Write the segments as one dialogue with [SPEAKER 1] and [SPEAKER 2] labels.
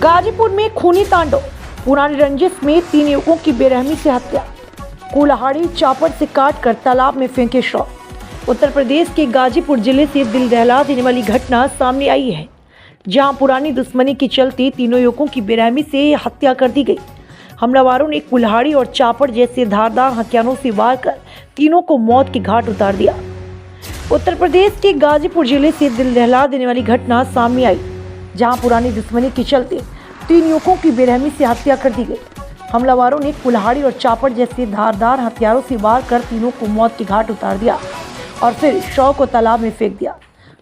[SPEAKER 1] गाजीपुर में खूनी तांडव, पुरानी रंजिश में 3 युवकों की बेरहमी से हत्या, कुल्हाड़ी चापड़ से काटकर तालाब में फेंके शव। उत्तर प्रदेश के गाजीपुर जिले से दिल दहला देने वाली घटना सामने आई है, जहां पुरानी दुश्मनी के चलते तीनों युवकों की बेरहमी से हत्या कर दी गई। हमलावरों ने कुल्हाड़ी और चापड़ जैसे धारदार हथियारों से वार कर तीनों को मौत के घाट उतार दिया। उत्तर प्रदेश के गाजीपुर जिले से दिल दहला देने वाली घटना सामने आई, जहां पुरानी दुश्मनी के चलते 3 युवकों की बेरहमी से हत्या कर दी गई। हमलावरों ने कुल्हाड़ी और चापड़ जैसे धारदार हथियारों से वार कर तीनों को मौत के घाट उतार दिया और फिर शव को तालाब में फेंक दिया।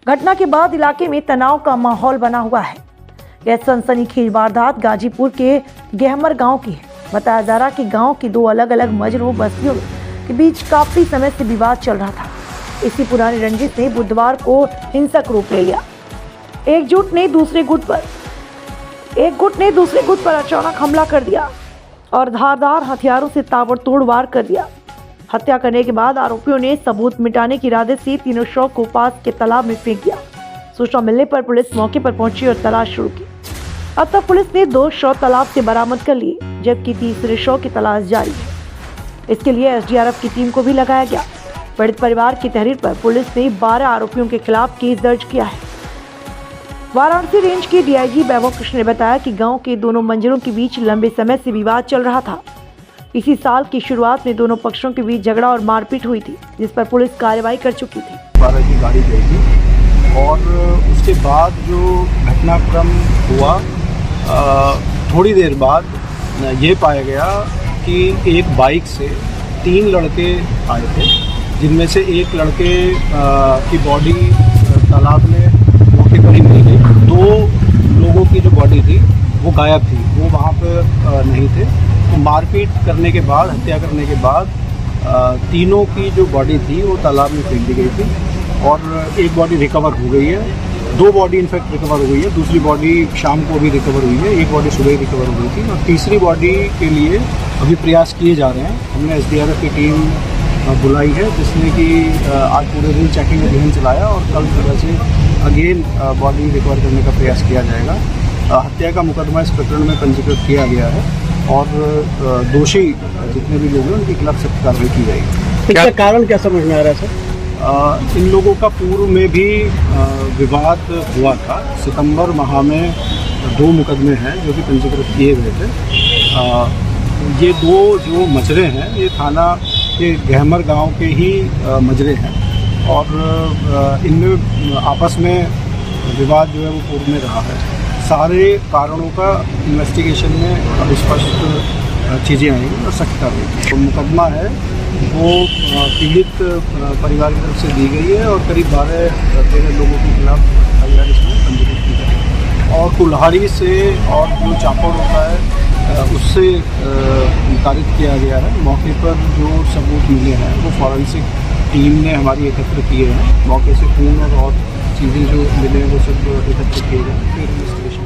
[SPEAKER 1] घटना के बाद इलाके में तनाव का माहौल बना हुआ है। यह सनसनीखेज वारदात गाजीपुर के गहमर गांव की है। बताया जा रहा कि गांव की 2 अलग अलग मजरू बस्तियों के बीच काफी समय से विवाद चल रहा था। इसी पुरानी रंजिश ने बुधवार को हिंसक रूप ले लिया। एक गुट ने दूसरे गुट पर अचानक हमला कर दिया और धारदार हथियारों से ताबड़तोड़ वार कर दिया। हत्या करने के बाद आरोपियों ने सबूत मिटाने के इरादे से तीनों शव को पास के तालाब में फेंक दिया। सूचना मिलने पर पुलिस मौके पर पहुंची और तलाश शुरू की। अब तक पुलिस ने 2 शव तालाब से बरामद कर लिए, जबकि तीसरे शव की तलाश जारी है। इसके लिए एसडीआरएफ की टीम को भी लगाया गया। पीड़ित परिवार की तहरीर पर पुलिस ने 12 आरोपियों के खिलाफ केस दर्ज किया है। वाराणसी रेंज के डीआईजी वैभव कृष्ण ने बताया कि गांव के दोनों मंजरों के बीच लंबे समय से विवाद चल रहा था। इसी साल की शुरुआत में दोनों पक्षों के बीच झगड़ा और मारपीट हुई थी, जिस पर पुलिस कार्रवाई कर चुकी थी।
[SPEAKER 2] 12 की गाड़ी गई थी और उसके बाद जो घटनाक्रम हुआ, थोड़ी देर बाद ये पाया गया कि एक बाइक से 3 लड़के आए थे, जिनमें से एक लड़के की बॉडी तालाब में मौके पर ही मिल गई। 2 लोगों की जो बॉडी थी वो गायब थी, वो वहाँ पर नहीं थे। तो मारपीट करने के बाद, हत्या करने के बाद तीनों की जो बॉडी थी वो तालाब में फेंक दी गई थी और एक बॉडी रिकवर हो गई है। 2 बॉडी इनफैक्ट रिकवर हो गई है, दूसरी बॉडी शाम को भी रिकवर हुई है, एक बॉडी सुबह ही रिकवर हो गई थी और तीसरी बॉडी के लिए अभी प्रयास किए जा रहे हैं। हमने एसडीआरएफ की टीम बुलाई है, जिसने कि आज पूरे दिन चेकिंग अभियान चलाया और कल सुबह से अगेन बॉडी रिकवर करने का प्रयास किया जाएगा। हत्या का मुकदमा इस प्रकरण में पंजीकृत किया गया है और दोषी जितने भी लोग हैं उनके खिलाफ सख्त कार्रवाई की जाएगी।
[SPEAKER 3] इसका कारण क्या समझ में आ रहा है सर?
[SPEAKER 2] इन लोगों का पूर्व में भी विवाद हुआ था। सितंबर माह में 2 मुकदमे हैं जो कि पंजीकृत किए गए थे। ये 2 जो मजरे हैं ये थाना के गहमर गांव के ही मजरे हैं और इनमें आपस में विवाद जो है वो पूर्व में रहा है। सारे कारणों का इन्वेस्टिगेशन में अब स्पष्ट चीज़ें आएंगी और सख्त कार्रवाई। तो मुकदमा है वो पीड़ित परिवार की तरफ से दी गई है और करीब 12-13 लोगों के खिलाफ FIR इसमें पंजीकृत की गई और कुल्हाड़ी से और जो चापड़ होता है उससे निकालित किया गया है। मौके पर जो सबूत मिले हैं वो फॉरेंसिक टीम ने हमारी एकत्र किए हैं। मौके से खून और चीज़ें जो मिले हैं वो सब एकत्र किए गए। फिर इन्वेस्टिगेशन